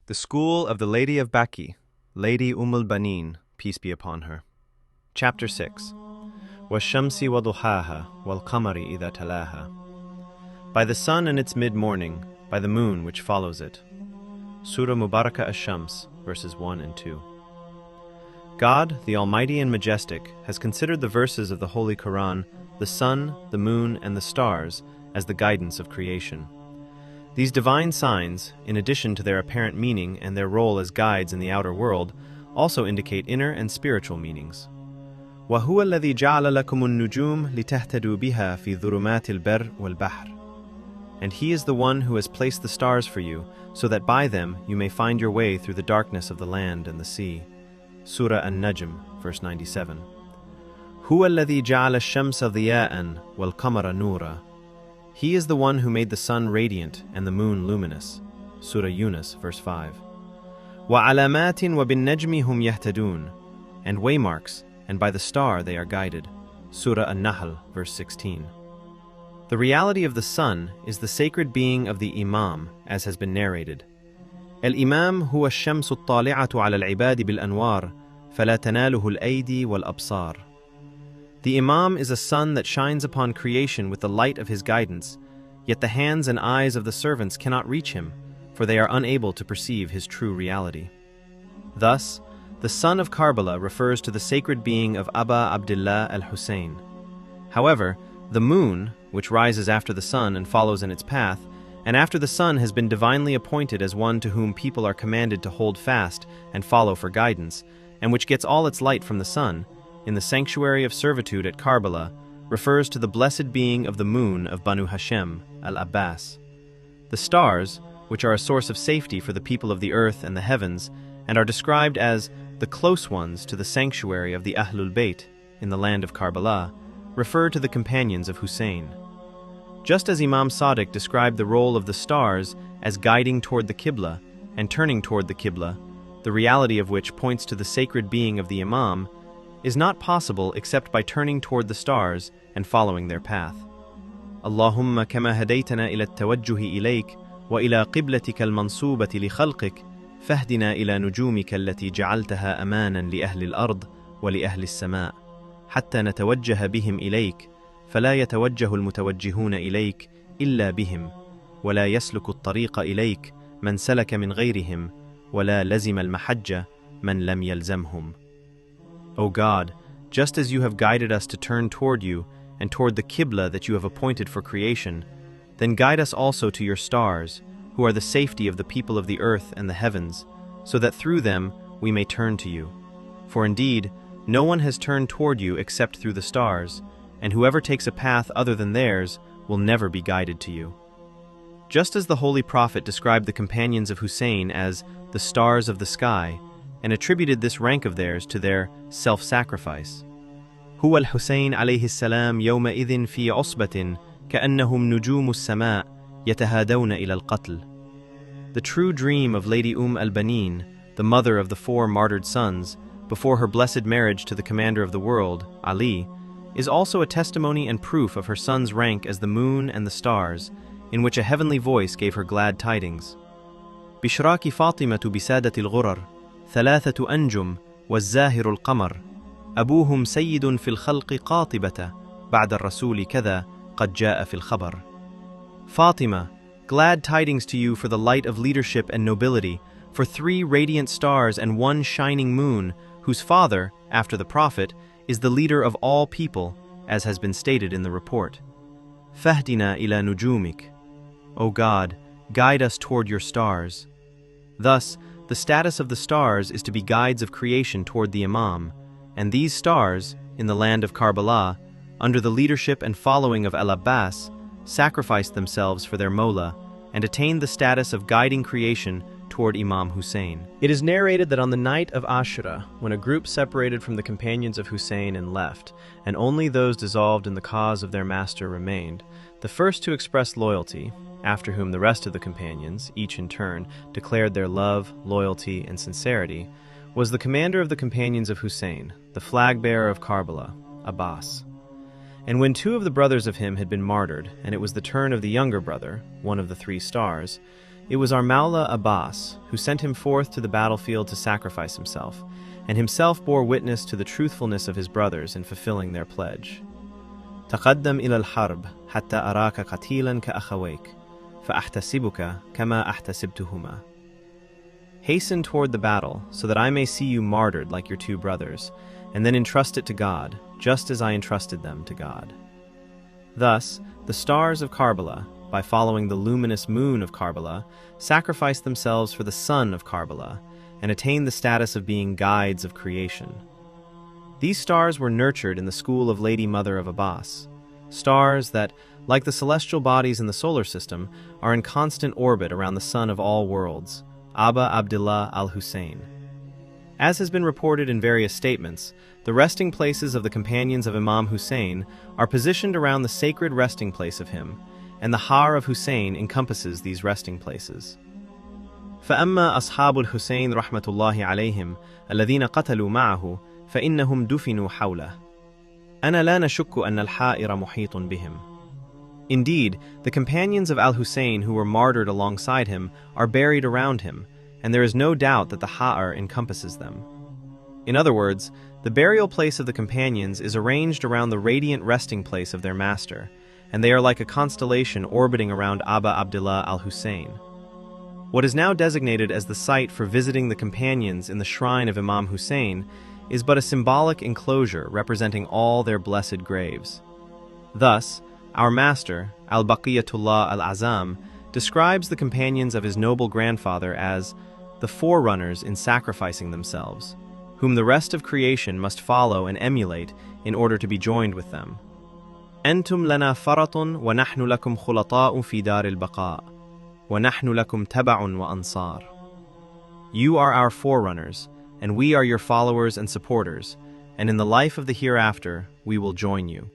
The School of the Lady of Baqi, Lady al-Banin, peace be upon her. Chapter 6. وَالشَّمْسِ وَضُحَاهَا وَالْقَمَرِ إِذَا تَلَاهَا. By the sun in its mid-morning, by the moon which follows it. Surah Mubarakah Ash-Shams, verses 1 and 2. God, the Almighty and Majestic, has considered the verses of the Holy Quran, the sun, the moon, and the stars, as the guidance of creation. These divine signs, in addition to their apparent meaning and their role as guides in the outer world, also indicate inner and spiritual meanings. وَهُوَ الَّذِي جَعَلَ لَكُمُ النُّجُومَ لِتَهْتَدُوا بِهَا فِي ظُلُمَاتِ الْبَرِّ وَالْبَحْرِ. And He is the one who has placed the stars for you, so that by them you may find your way through the darkness of the land and the sea. Surah An-Najm, verse 97. هُوَ الَّذِي جَعَلَ الشَّمْسَ ضِيَاءً وَالْقَمَرَ نُورًا. He is the one who made the sun radiant and the moon luminous. Surah Yunus, verse 5. وَعَلَامَاتٍ وَبِالنَّجْمِ هُمْ يَهْتَدُونَ. And waymarks, and by the star they are guided. Surah An-Nahl, verse 16. The reality of the sun is the sacred being of the Imam, as has been narrated. الإمام هو الشمس الطالعة على العباد بالأنوار فلا تناله الأيدي والأبصار. The Imam is a sun that shines upon creation with the light of his guidance, yet the hands and eyes of the servants cannot reach him, for they are unable to perceive his true reality. Thus, the sun of Karbala refers to the sacred being of Aba Abdullah al-Hussein. However, the moon, which rises after the sun and follows in its path, and after the sun has been divinely appointed as one to whom people are commanded to hold fast and follow for guidance, and which gets all its light from the sun, in the sanctuary of servitude at Karbala, refers to the blessed being of the moon of Banu Hashem, al-Abbas. The stars, which are a source of safety for the people of the earth and the heavens, and are described as the close ones to the sanctuary of the Ahlul Bayt in the land of Karbala, refer to the companions of Hussein. Just as Imam Sadiq described the role of the stars as guiding toward the Qibla and turning toward the Qibla, the reality of which points to the sacred being of the Imam, is not possible except by turning toward the stars and following their path. Allahumma kama hadaytana ila at-tawajjuhi ilayk wa ila qiblatika al-mansubati li khalqik fahdina ila nujumika allati ja'altaha amanan li ahli al-ard wa li ahli as-sama' hatta natawajjaha bihim ilayk fala yatawajjahu al-mutawajjihuna ilayk illa bihim wa la yasluku at-tariqa ilayk man salaka min ghayrihim wa la lazima al-mahajja man lam yalzamhum. O God, just as you have guided us to turn toward you and toward the Qibla that you have appointed for creation, then guide us also to your stars, who are the safety of the people of the earth and the heavens, so that through them we may turn to you. For indeed, no one has turned toward you except through the stars, and whoever takes a path other than theirs will never be guided to you. Just as the Holy Prophet described the companions of Hussein as the stars of the sky, and attributed this rank of theirs to their self-sacrifice. هو الحسين عليه السلام يومئذ في عصبة كأنهم نجوم السماء يتهادون إلى القتل. The true dream of Lady al-Banin, the mother of the 4 martyred sons, before her blessed marriage to the commander of the world, Ali, is also a testimony and proof of her son's rank as the moon and the stars, in which a heavenly voice gave her glad tidings. بشراك فاطمة بسادة الغرر ثلاثة أنجم والزاهر القمر أبوهم سيد في الخلق قاطبة بعد الرسول كذا قد جاء في الخبر. Fatima, glad tidings to you for the light of leadership and nobility, for 3 radiant stars and 1 shining moon, whose father, after the Prophet, is the leader of all people, as has been stated in the report. فَهْدِنَا إِلَى نُجُومِكَ. O God, guide us toward your stars. Thus, the status of the stars is to be guides of creation toward the Imam, and these stars, in the land of Karbala, under the leadership and following of al-Abbas, sacrificed themselves for their Mawla and attained the status of guiding creation toward Imam Hussein. It is narrated that on the night of Ashura, when a group separated from the companions of Hussein and left, and only those dissolved in the cause of their master remained, the first to express loyalty, after whom the rest of the companions, each in turn, declared their love, loyalty, and sincerity, was the commander of the companions of Hussein, the flag-bearer of Karbala, Abbas. And when 2 of the brothers of him had been martyred, and it was the turn of the younger brother, one of the 3 stars, It was our Mawla Abbas who sent him forth to the battlefield to sacrifice himself, and himself bore witness to the truthfulness of his brothers in fulfilling their pledge. تقدم إلى الحرب حتى أراك قتيلا كأخويك فأحتسبك كما أحتسبتهما. Hasten toward the battle, so that I may see you martyred like your two brothers, and then entrust it to God, just as I entrusted them to God. Thus, the stars of Karbala, by following the luminous moon of Karbala, sacrificed themselves for the sun of Karbala, and attained the status of being guides of creation. These stars were nurtured in the school of Lady Mother of Abbas, stars that, like the celestial bodies in the solar system, are in constant orbit around the sun of all worlds, Aba Abdullah al-Hussein. As has been reported in various statements, the resting places of the companions of Imam Hussein are positioned around the sacred resting place of him, and the Har of Hussein encompasses these resting places. فأما أصحاب الحسين رحمة الله عليهم الذين قتلوا معه فإنهم دفنوا حوله. أنا لا نشك أن الحائر محيط بهم. Indeed, the companions of al-Hussein who were martyred alongside him are buried around him, and there is no doubt that the Ha'ar encompasses them. In other words, the burial place of the companions is arranged around the radiant resting place of their master, and they are like a constellation orbiting around Aba Abdullah al-Hussein. What is now designated as the site for visiting the companions in the shrine of Imam Hussein is but a symbolic enclosure representing all their blessed graves. Thus, our master, al-Baqiyatullah al-Azam, describes the companions of his noble grandfather as the forerunners in sacrificing themselves, whom the rest of creation must follow and emulate in order to be joined with them. أنتم لنا فرط ونحن لكم خلطاء في دار البقاء ونحن لكم تبع وأنصار. You are our forerunners, and we are your followers and supporters, and in the life of the hereafter we will join you.